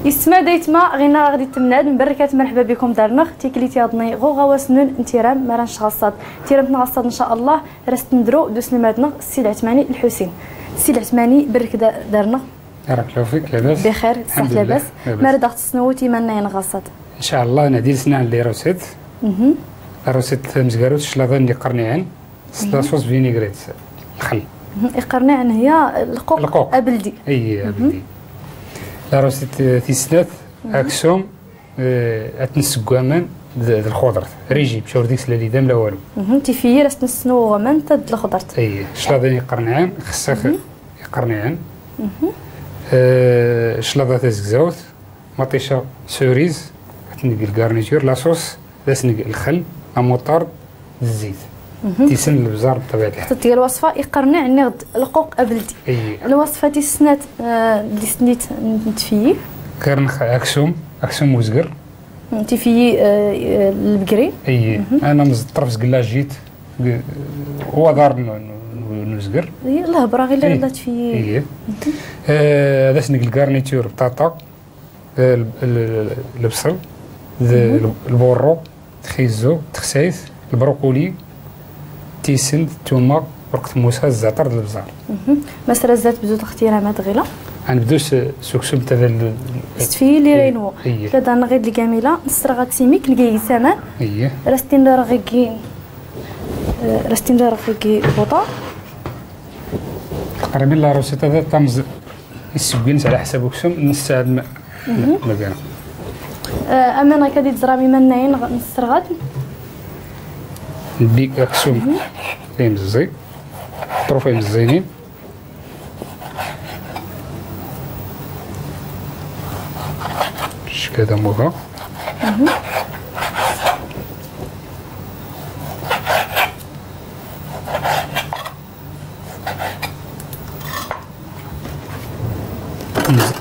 يسمى دايتما غينا غادي تمناد من بركات مرحبا بكم دارنا تيكليتي هضني غو غواسنون انتيرام مرانش غاصاد تيرام نغاصاد ان شاء الله راست ندرو دوس نمادنا السي العثماني الحسين السي العثماني برك دارنا بارك الله فيك. لاباس بخير صح لاباس ما راه تسنوتي مالنا ينغاصاد ان شاء الله نادي سنان لي روسيت روسيت مزكاروت شلاضان اللي قرنيعان لاصوص فينيغريت الخل يقرنيعان هي القوق ابلدي اي ابلدي لا روسيت تيسنات اكسوم اتنسكوامان الخضر ريجي مشاور ديك سلالي دام لا والو تيفيي راس نسنو غمان تد الخضر اي شلاضان يقرنيعان خصك يقرنيعان شلاضه تزكزاوت مطيشه سوريز تنقل الكارنيتور لاصوص تنقل الخل اموطار الزيت تيسن البزار بطبيعه الحال ديال الوصفه يقرنع نغد القوق ابلدي الوصفه تيسنات اللي سنيت نتفيي كرنخ اكسوم وزقر تيفيي البقري انا مزطرف زقلا جيت هو دار نزقر يلاه برا غير لا تفيي هذا سنقل الكارنيتور بطاطا البصل البورو تخيزو تخسايث البروكولي تيسن الثومه ورقه موسى الزعتر د البزار مسرا زات بزوج اختيارات غيلا غنبداو سكسوم تاع ستفي لي رينو كذا انا غير الكاميله نسرغ سيميك نلقى سامان راستين دار غيكي بوطا تقريبا لا روسيتا هذا طمز يسبينت على حساب كسوم نص ساعه الماء ما كان اما كادي تزرامي مناين نسرغات البيك اكسوم فيهم الزي طروفين الزينين الشكل هذا موها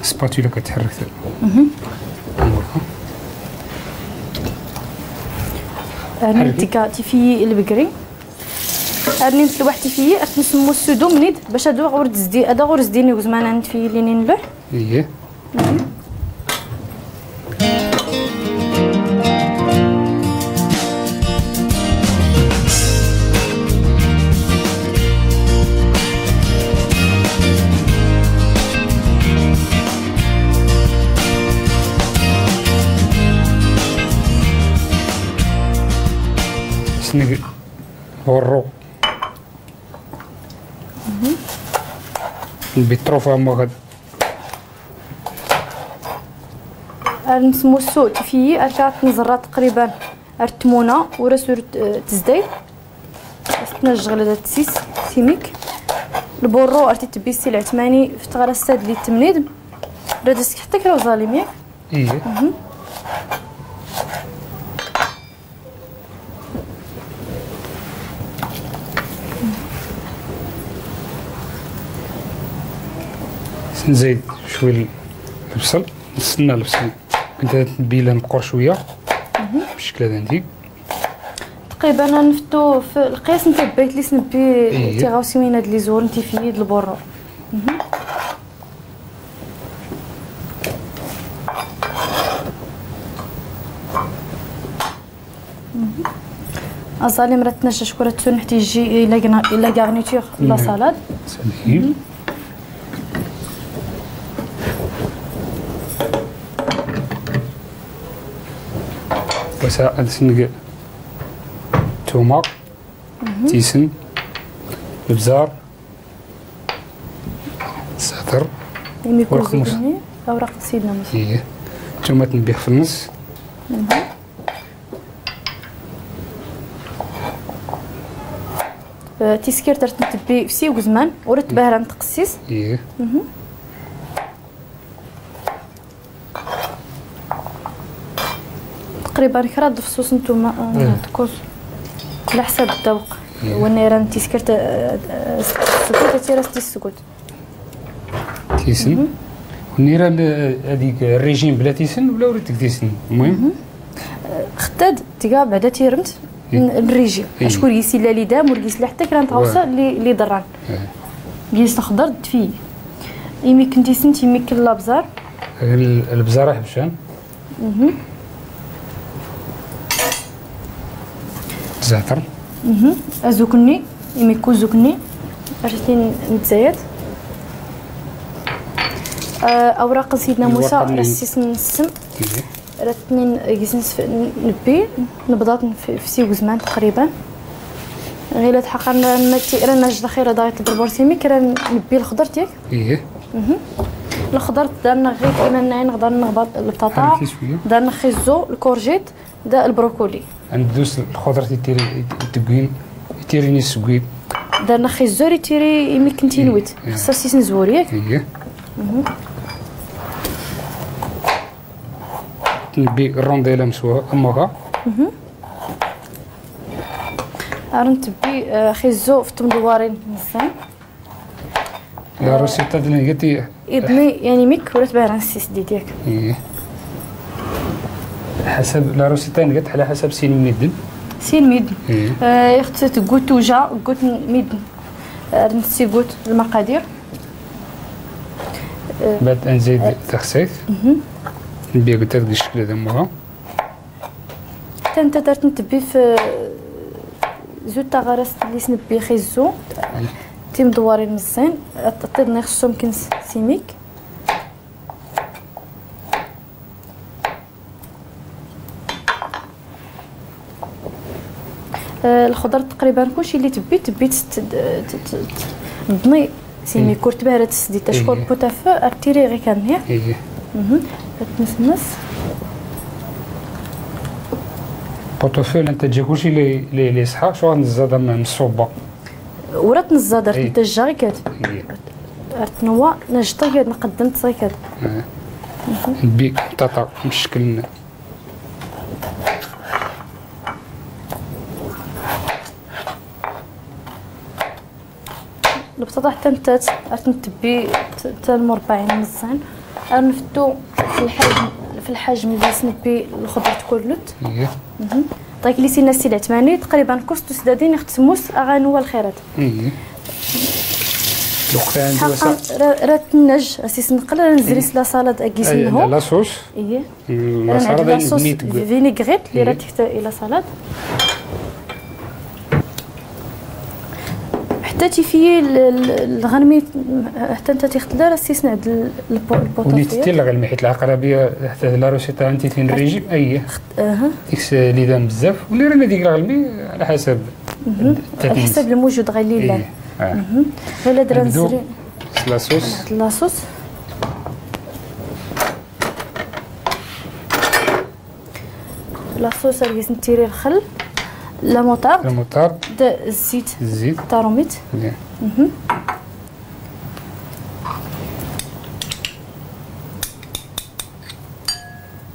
سباتولا كتحرك نتيكا تيفي البقري هادني نتلوح تيفي نسمو السودو منيد باش هادو غور تزدي هذا غور زديني وزمان نتفي ليني نلوح سنق ورو البيتروفا مغد نسمو السوق تفيي اركات نزرة تقريبا التمونة ورسو تزداي تنجغل هذا التسيس سيميك البورو ارتي تبيسي العثماني في تغرسات لي التمنيد رادسك حتى كراو ظالم ياك نزيد شويه البصل نستنى البصل كنت نبيله نقر شويه بالشكل هذا عندي تقريبا نفتو في القياس نتا بيت لي سنبي تيغاوسيوين هاد لي زور نتي في يد البورو اصالي مرات تنجا شكون تسون حتى يجي الى غارنيتور لا سالاد سهل وسا نسنق تومة تيسن البزار الزعتر ورق موسى اوراق سيدنا موسى تومة تنبيه في النص تيسكير درت نتبي في سي وزمان ورت باهرة نتقسيس تقريبا كراد فصوص نتوما تكوز على حسب الذوق والنيران تيسكرت السكوت تيراس السكوت تيسن والنيران هذيك الريجيم بلا تيسن ولا وريتك تيسن المهم خداد تيكا بعدا تيرمت الريجيم شكون يسي لا لي دام ورقيس لا حتى كران تغوصا لي ضران قيس خضر تفي يمي كنتي سنتي يمي كل لابزار البزارة حبشان. الزعتر. زوكني يميكو زوكني عرفتي نتزايد. اوراق سيدنا موسى راسيس نسم راتني كيسنس نبي نبضات في سيو زمان تقريبا غير تحقق رانا نجد خير دايت البربورسيميك راه نبي الخضر تياك. الخضر درنا غير كيما نقدر نهبط البطاطا، درنا خيزو، الكورجيت، دا البروكولي. ندوز الخضر تيري تيريني السكويب. درنا خيزو تيري يمكن تينويت خصها سيس نزور ياك. نبي الرونديلا مسوها امها. نتبي خيزو في تمدوارين نزان. يا روسيتا ديالي قلتي ابني يعني ميك ولا تبع رانسيس ديالك. حسب لا روسيتا قلت على حسب سين ميدن. سين ميدن. يخت تقوت وجا قوت ميدن. نسي قوت المقادير. بعد نزيد تخسيت. نبي قلت هذا الشكل هذا امها. حتى انت درت نتبي في زوج تاغارس اللي سنبي خيزو تيم دوارين مزيان عطينا خصو يمكن سيميك. الخضر تقريبا كلشي اللي تبي تبني سيميك كورت بارد تسدي تشكر بوتافو ارتيري غير كان ياك. تنسمس بوتوفيل انت تجي كلشي لي صحا شو غنزاد من الصوبه ورا تنزادر انت جاي كاد ارتنوا نجطي كاد نقدم تصيكاد. نبي بطاطا مشكل البطاطا حتى انت تنتبي حتى المربعين مزيان نفتو في الحجم اللي سنبي الخضر تكلت. طيب لي سينا سي العثماني تقريبا كوستو سدادين يختموس اغانوا الخيرات. راه تنج اسيس نقل نزريس لا سالاد اكيسنهو لا صوص. لا سالاد فينيغريت اللي راه تحت الى سالاد حتى تيفي الغنمي حتى انت تيختلا راه سيس نعد البوطاطا ونيتي الغنمي حيت العقربيه حتى لا روسيتا انت فين الريجيم ديكس اللي دام بزاف واللي رانا ديك الغنمي على حسب على حسب الموجود غير اللي لا غير درا نزري لاصوص لاصوص راه نتيري الخل لا موطارد الزيت طاروميت.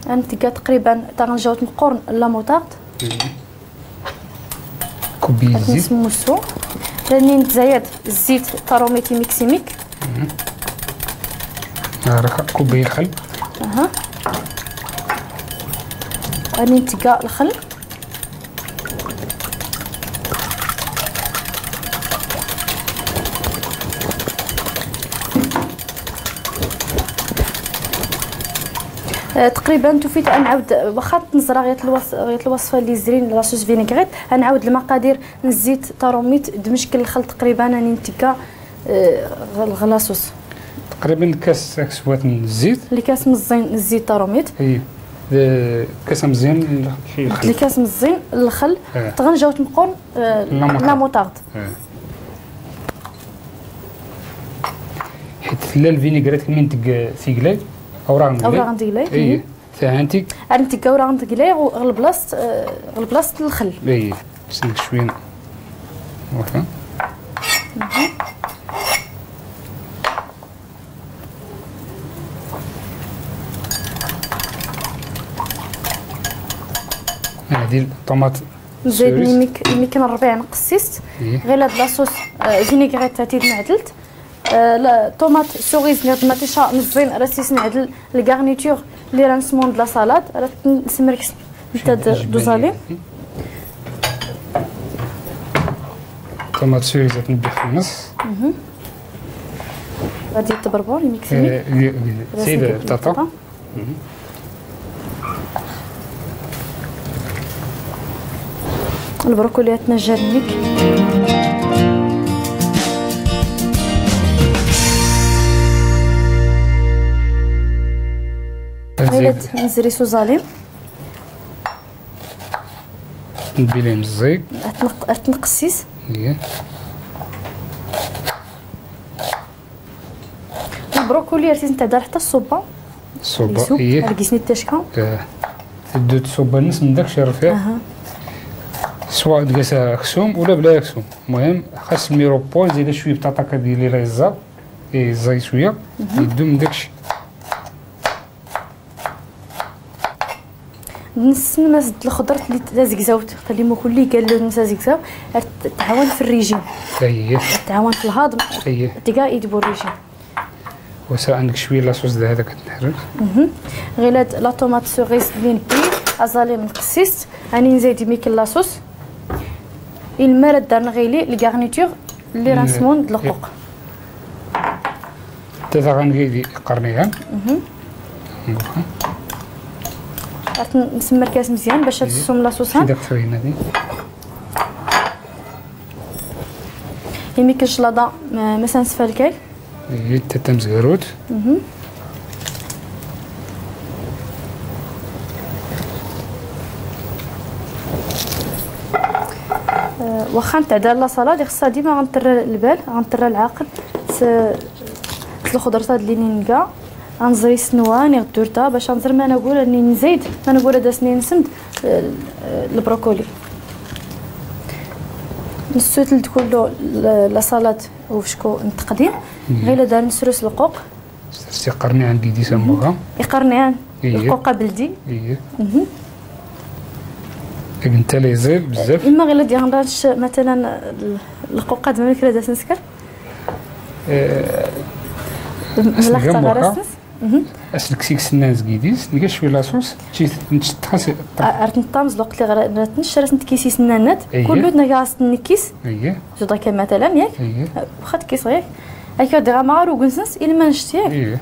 غنتيكا تقريبا تغنجاوت نقورن لا موطارد كوبي الزيت نسموسو راني نتزايد الزيت طاروميتي ميكسيميك. كوبي الخل. راني نتيكا الخل تقريبا توفيت نعاود واخا تنزرا غير الوصفه اللي زرين لاصوص فينيغريت نعاود المقادير نزيد طاروميت دمشكل الخل تقريبا راني نتيكا الغلاصوص تقريبا كاس كسوات من الزيت اللي كاس مزين الزيت طاروميت كاس مزيان اللي كاس مزين الخل تغنجاو تنقون لا موطارد حيت لا الفينيغريت كمين نتق ثيكلاي اوراق نديلاي فهمتي نتيكا اوراق نديلاي غل بلاصه الخل نسلك شويه واخا هذه الطوماط نزيد يمكن الربيع نقصيست غير هاد لاصوص فينيغريت تاعتي نعدلت لا طوماط سوريز نيض ماتيشا مزين راه سيس نعدل الكارنيتور اللي راه نسمون د لا سالاد راه نسمرك انت دوزالي طوماط سوريز تنبي في النص غادي تبربور ميكسي سيد بطاطا البروكولياتنا جارنيك. هايلات نزري سوزاليم نبيليه مزيق ارتنقسيس. البروكولي رتي نتعدى حتى الصوبه رقيسني التاشكه تدو تصوب النص من داكشي الرفيع. سواء تقاسها خشوم ولا بلا خشوم، المهم خاص الميروبول زيد شويه بطاطاكا ديالي راه يزاب يزاي شويه يدو من داكشي. نسن ما زدت الخضر اللي تزكزاوت خلي ما كلي قال له نسى زكزاو تعاون في الريجيم. تعاون في الهضم. تلقى يدبو الريجيم. وسا عندك شويه لاصوص هذا كتنحرك. غير هاد لا طوماط سوغيس اللي نبي ازالي نقسيست راني نزيد ميك لاصوص الماء دارنا غيلي الكارنيتور اللي راسمون د القوق. تاتا غنقيدي قرنيها. نسمر كاس مزيان باش تسوم لاصوصان. داك الفرينه هادي يميك الشلاضه ما سنسفى الكاي. تاتا مزغروت. واخا نتعدى لا صلاد خصها ديما غنطر البال غنطر العقل الخضر صاد اللي نلقى غنزري سنوان غدورتها باش نزر ما نقول اني نزيد ما نقول هذا سنين نسمد البروكولي نسوتل كله لا صلاد وفشكو التقديم غير دار نسرس القوق سي قرنيان كي يسموها يقرنيان القوقه بلدي. انت ليزيل بزاف اما غير ديال غنرش مثلا القوقه دابا كرا داس نسكر ملخصه غرسنس اسلك سيك سنان زكيديس نلقى شويه لاصوص تجي نتخاس عرفت نطامز الوقت اللي غير نشرس نتكيسي سنانات كل دنا كاس نكيس جودا كان مثلا ياك واخا تكيس غير هكا دير مار وكنسنس الا ما نشتيه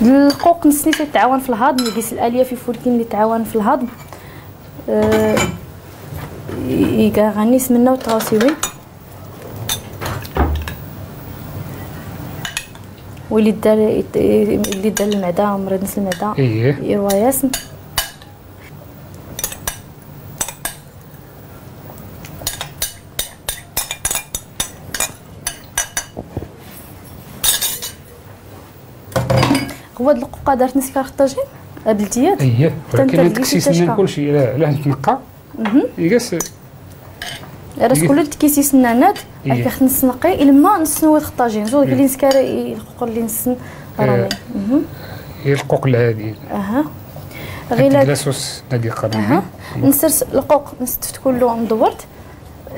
القوق نسني تتعاون في الهضم يقيس الالياف فولكين اللي تعاون في الهضم يغنيس منه وتغاسيوي واللي دار المعده مريض نس المعده يروى ياسن هو هاد القوقه دارت نسكر طاجين بلديات ولكن تكسيسنا كلشي لا نتنقى يقاس راس كل تكيسي سنانات هكا خصني نقي الا ما نسنوات خطاجين زوج اللي نسكر القوق اللي نسن راني هي القوق العادي غير لاصوص هادي قرنيه نسرس القوق نستفت كله مدورت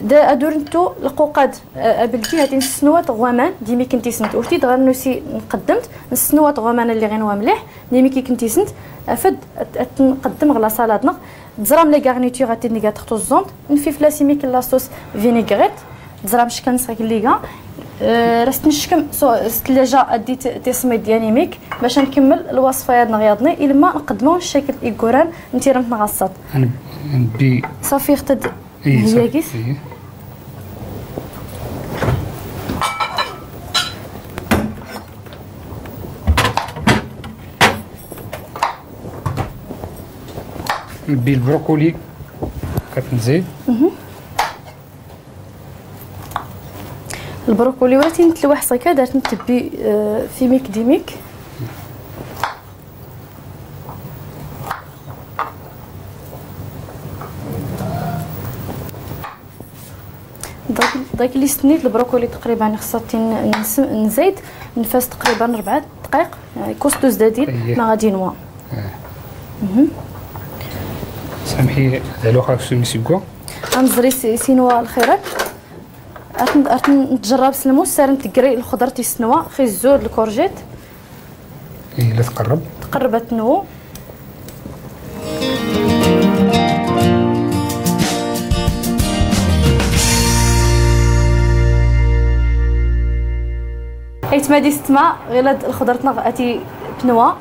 دا ادورنتو القوقاد بلدي هادي نسنوات غوامان ديما كنتي سنت ورتي دغنوسي نقدمت نسنوات غوامان اللي غنوا مليح ديما كي كنتي سنت افد نقدم غلا سالادنا بزرام لي غارنيتور غاتي نيغا تختو الزونط نفي فلاسيميك لاصوص فينيغريت بزرام شكن صاك ليغا راست نشكم الثلاجه ادي تصميد ديالي ميك باش نكمل الوصفه هاد نغيضني الا ما نقدمو الشكل ايكوران نتيرم نغصات نبي صافي اختد هي كيس نبي البروكولي كتنزيد البروكولي ولاتي نتلوح صيكا دارت نتبي في ميك ديميك داك اللي سنيت البروكولي تقريبا خصاتي نزيد نفاس تقريبا 4 دقائق يعني كوستو زدادين ما غادي نوا سامحي دالو خاصو نسيكو غنزري سينوا الخيرات عرفت نتجرب سلموس سار نتقري الخضر تيسنوا خي الزود الكورجيت لا تقرب تنو حيت ما دي ستما غير هاد الخضرتنا اتي تنوى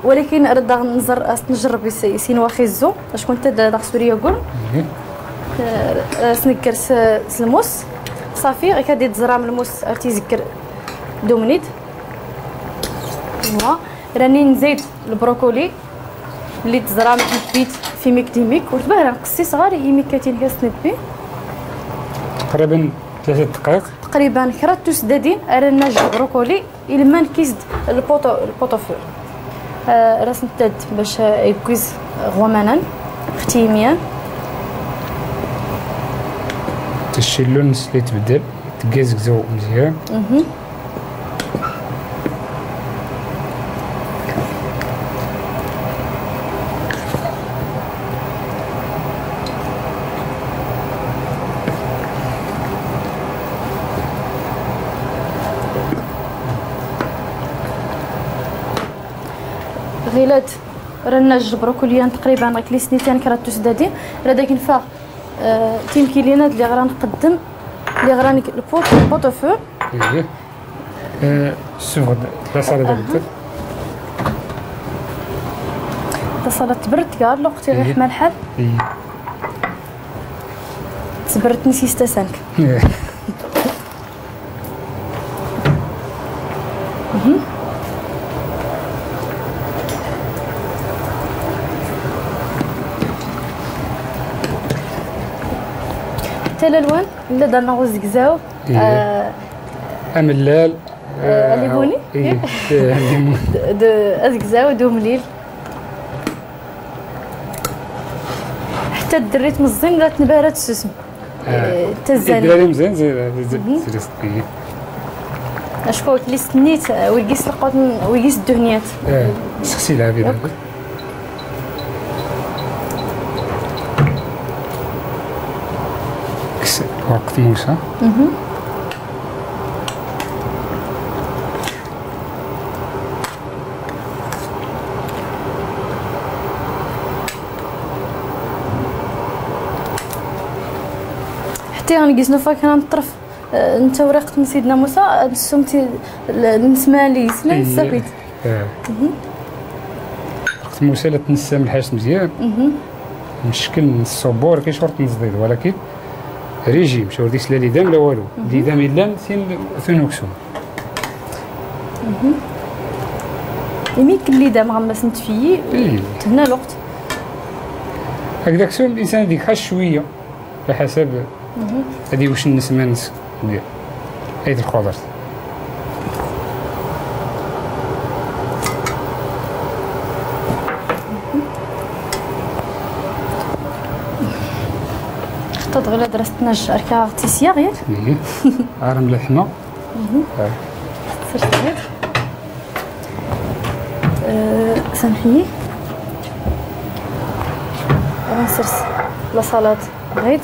ولكن راه نزر نجرب يسينوا خيزو اش كنت داك سوريا يقول سنكر الموس صافي غير كدير تزرع من الموس تيزكر دومنيت هو راني نزيد البروكولي اللي تزرع من البيت في ميك ديميك وتباه نقصي صغار يميكاتين كاسند بي تقريبا 3 دقائق تقريبا كراتوس دادين رانا جوج بروكولي إلما نكيزد البوطو فور راس نتاد باش يكويز غومانا ختيميان تشي اللون اللي تبدل تكازكزو مزيان غيلات رانا جوج بروكوليان تقريبا كلي سنيتين كراتوس دادين راه داك نفاق تيمكيلينات اللي غنقدم اللي غراني البوطو فو ايه سوغ لا صاله لا صاله تبرد كاع الوقت غير حمى الحال تبردني سيستا سانك حتى الالوان الا درنا غوز كزاو املال الليموني دو ازكزاو دو مليل حتى دريت مزين راه تنبارات السوسم تزاني دراري مزيان زيد اشكون اللي سنيت ويقيس القطن ويقيس الدهنيات سقسي لها بيض وقت موسى حتى غنقيس نوفا كان نطرف انت ورقه سيدنا موسى السمتي نسمع لي سنه صافي وقت موسى لا تنسى من الحاج مزيان مشكل الصبور كاين شرط نزيد ولكن ريجيم شو رديس لا ليدام لا والو ليدام الا سين ثنوكسون يميك الليدام غمس نتفيي تهنا الوقت هكذاك سوم الانسان ديك خاص شويه على حسب هذه واش النسمه ديال هاد الخضر غير درستنا الشركه اغتسيه غير عارم ملحمه صرت غير سامحيني غنسرس لا صالاد غيت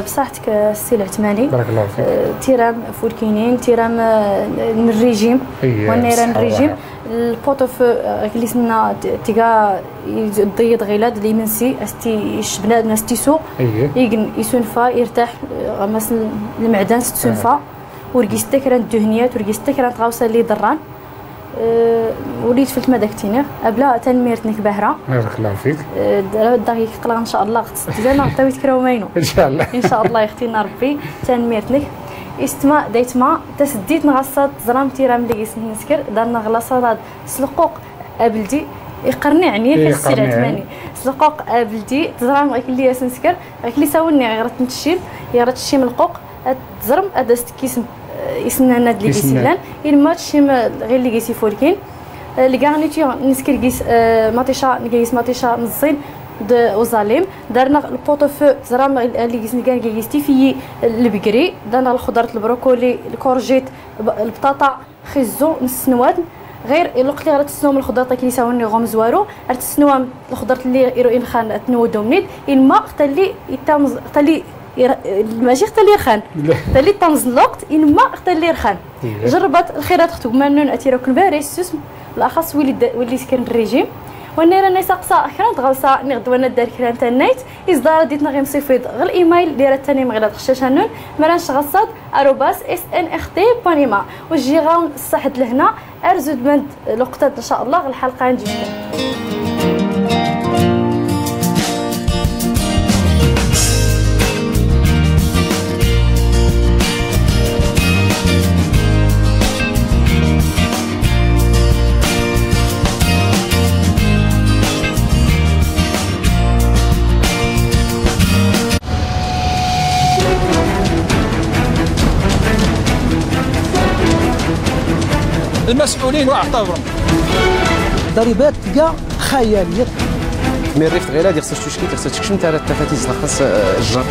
بصحتك السي العثماني بارك الله فيك تيرام فولكينين تيرام من الريجيم والنيران الريجيم البوطوف اللي سنا تيغا يضيض غيلاد اللي منسي استي بنادم استيسو يقن يسونفا يرتاح مثلا المعدن ستسونفا ورقيس تكران الدهنيات ورقيس تكران غاوسه اللي ضران وليت في الماء داكتينير ابلا تنميرتنك باهره بارك الله فيك داك قلا ان شاء الله غتستزانا عطيويت كراومينو ان شاء الله ان شاء الله يختينا ربي تنميرتنك استما دايتما تسديت نغصات زرام تيرام اللي يسني نسكر دارنا غلاصات سلقوق ابلدي يقرني عني في السير عثماني سلقوق ابلدي تزرام غيك اللي يسنسكر غيك اللي ساوني غير تنتشيل غير تشي من القوق تزرم ادست كيسم يسنا ناد اللي يسلان إلما تشيم غير اللي يسي فولكين اللي غانيتي نسكر كيس ماتيشا نكيس ماتيشا مزين وظالم درنا البوطو فو زرام اللي يسني كان كيستي في البقري درنا الخضره البروكولي الكورجيت البطاطا خيزو نص نواد غير الوقت اللي غتسنوا من الخضره كي يساوني غوم زوارو غتسنوا الخضره اللي يروين خان تنو دومنيت إلما حتى اللي يتامز حتى اللي ماشي حتى اللي رخان حتى اللي طنز الوقت انما حتى اللي رخان جربت الخيرات اختو ممنون اتيرا كون فاري سوسم بالاخص ولي سكن الريجيم ونيرا نيسا قصا كانت غلصا نغدو انا دار كران تنايت اصدار ديتنا غير مصيفيد غير الايميل ديال الثاني مغرد خشاشانون مرانش غصاد @snrt.ma وجي غاون الصحد لهنا ارزود بند لقطات ان شاء الله الحلقه نجي المسؤولين واعتبرهم ضريبات كاع خياليه مي الريف غير خصك تشكي خصك تكشم تاع التفاتيز خاص الجر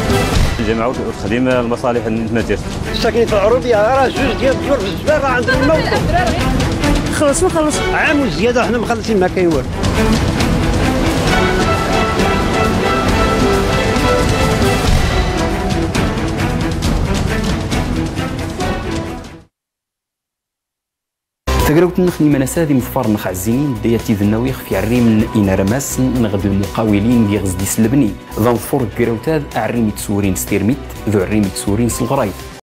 الجامعه وتخدم المصالح المدينه الساكنين في العروبيه راه جوج ديال الديور في الجبال راه عندهم الموت خلص عام وزياده حنا مخلصين ما كاين والو تقرأت نخني مناسادي مفار نخ عزين دياتي ذنويخ في عريم إن رماس نغد المقاولين دي غزدي سلبني ذنفور قراوتاد أعريمي تسورين ستيرميت ذو عريمي تسورين سلغرايت